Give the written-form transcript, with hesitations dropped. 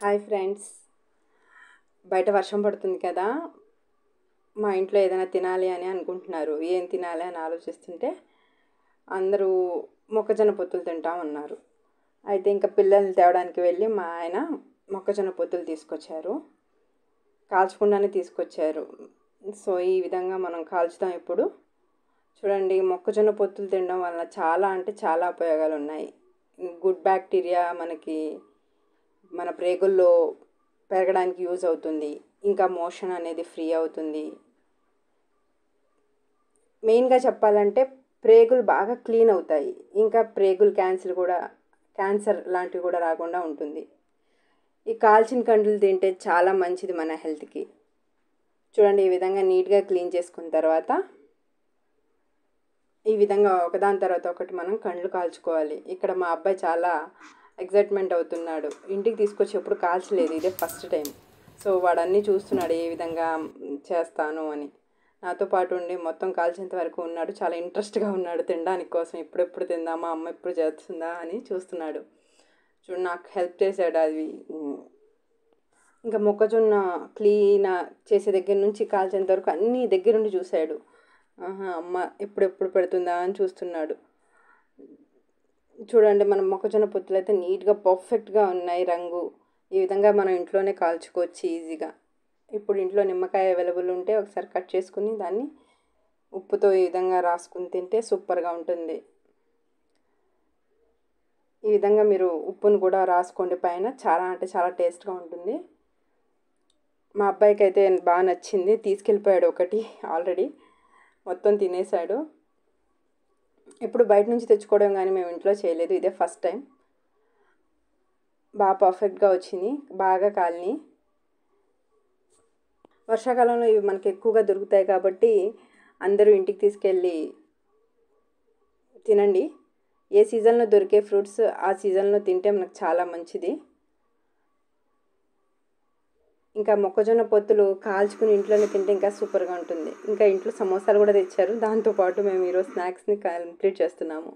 Hi friends, బయట వర్షం పడుతుంది కదా. మా ఇంట్లో ఏదైనా తినాలి అని అనుకుంటున్నారు. ఏం తినాలి అని ఆలోచిస్తుంటే అందరూ మొక్కజొన్న పొత్తులు తింటామన్నారు. అయితే ఇంకా పిల్లల్ని తేవడానికి వెళ్ళి మా ఆయన మొక్కజొన్న పొత్తులు తీసుకొచ్చారు. కాల్చకుండానే తీసుకొచ్చారు. సో ఈ విధంగా మనం కాల్చుతాం. ఇప్పుడు చూడండి, మొక్కజొన్న పొత్తులు తినడం వల్ల చాలా అంటే చాలా ఉపయోగాలు ఉన్నాయి. గుడ్ బ్యాక్టీరియా మన ప్రేగుల్లో పెరగడానికి యూజ్ అవుతుంది. ఇంకా మోషన్ అనేది ఫ్రీ అవుతుంది. మెయిన్గా చెప్పాలంటే ప్రేగులు బాగా క్లీన్ అవుతాయి. ఇంకా ప్రేగులు క్యాన్సర్ లాంటివి కూడా రాకుండా ఉంటుంది. ఈ కాల్చిన కండ్లు తింటే చాలా మంచిది మన హెల్త్కి. చూడండి, ఈ విధంగా నీట్గా క్లీన్ చేసుకున్న తర్వాత ఈ విధంగా ఒకదాని తర్వాత ఒకటి మనం కండ్లు కాల్చుకోవాలి. ఇక్కడ మా అబ్బాయి చాలా ఎగ్జైట్మెంట్ అవుతున్నాడు. ఇంటికి తీసుకొచ్చి ఎప్పుడు కాల్చలేదు, ఇదే ఫస్ట్ టైం. సో వాడన్నీ చూస్తున్నాడు ఏ విధంగా చేస్తాను అని. నాతో పాటు ఉండి మొత్తం కాల్చేంత వరకు ఉన్నాడు. చాలా ఇంట్రెస్ట్గా ఉన్నాడు తినడానికి కోసం. ఎప్పుడెప్పుడు తిందామా, అమ్మ ఎప్పుడు చేస్తుందా అని చూస్తున్నాడు. చూడు, నాకు హెల్ప్ చేశాడు. అది ఇంకా మొక్కజొన్న క్లీన్ చేసే దగ్గర నుంచి కాల్చేంత వరకు అన్నీ దగ్గరుండి చూశాడు. అమ్మ ఎప్పుడెప్పుడు పెడుతుందా అని చూస్తున్నాడు. చూడండి, మనం మొక్కజొన్న పొత్తులు అయితే నీట్గా పర్ఫెక్ట్గా ఉన్నాయి. రంగు ఈ విధంగా మనం ఇంట్లోనే కాల్చుకోవచ్చు ఈజీగా. ఇప్పుడు ఇంట్లో నిమ్మకాయ అవైలబుల్ ఉంటే ఒకసారి కట్ చేసుకుని దాన్ని ఉప్పుతో ఈ విధంగా రాసుకుని తింటే సూపర్గా ఉంటుంది. ఈ విధంగా మీరు ఉప్పును కూడా రాసుకోండి పైన. చాలా అంటే చాలా టేస్ట్గా ఉంటుంది. మా అబ్బాయికి అయితే బాగా నచ్చింది. తీసుకెళ్ళిపోయాడు ఒకటి, ఆల్రెడీ మొత్తం తినేశాడు. ఇప్పుడు బయట నుంచి తెచ్చుకోవడం కానీ మేము ఇంట్లో చేయలేదు, ఇదే ఫస్ట్ టైం. బాగా పర్ఫెక్ట్గా వచ్చింది, బాగా కాలిని. వర్షాకాలంలో ఇవి మనకి ఎక్కువగా దొరుకుతాయి కాబట్టి అందరూ ఇంటికి తీసుకెళ్ళి తినండి. ఏ సీజన్లో దొరికే ఫ్రూట్స్ ఆ సీజన్లో తింటే మనకు చాలా మంచిది. ఇంకా మొక్కజొన్న పొత్తులు కాల్చుకుని ఇంట్లోనే తింటే ఇంకా సూపర్గా ఉంటుంది. ఇంకా ఇంట్లో సమోసాలు కూడా తెచ్చారు. దాంతోపాటు మేము ఈరోజు స్నాక్స్ని కంప్లీట్ చేస్తున్నాము.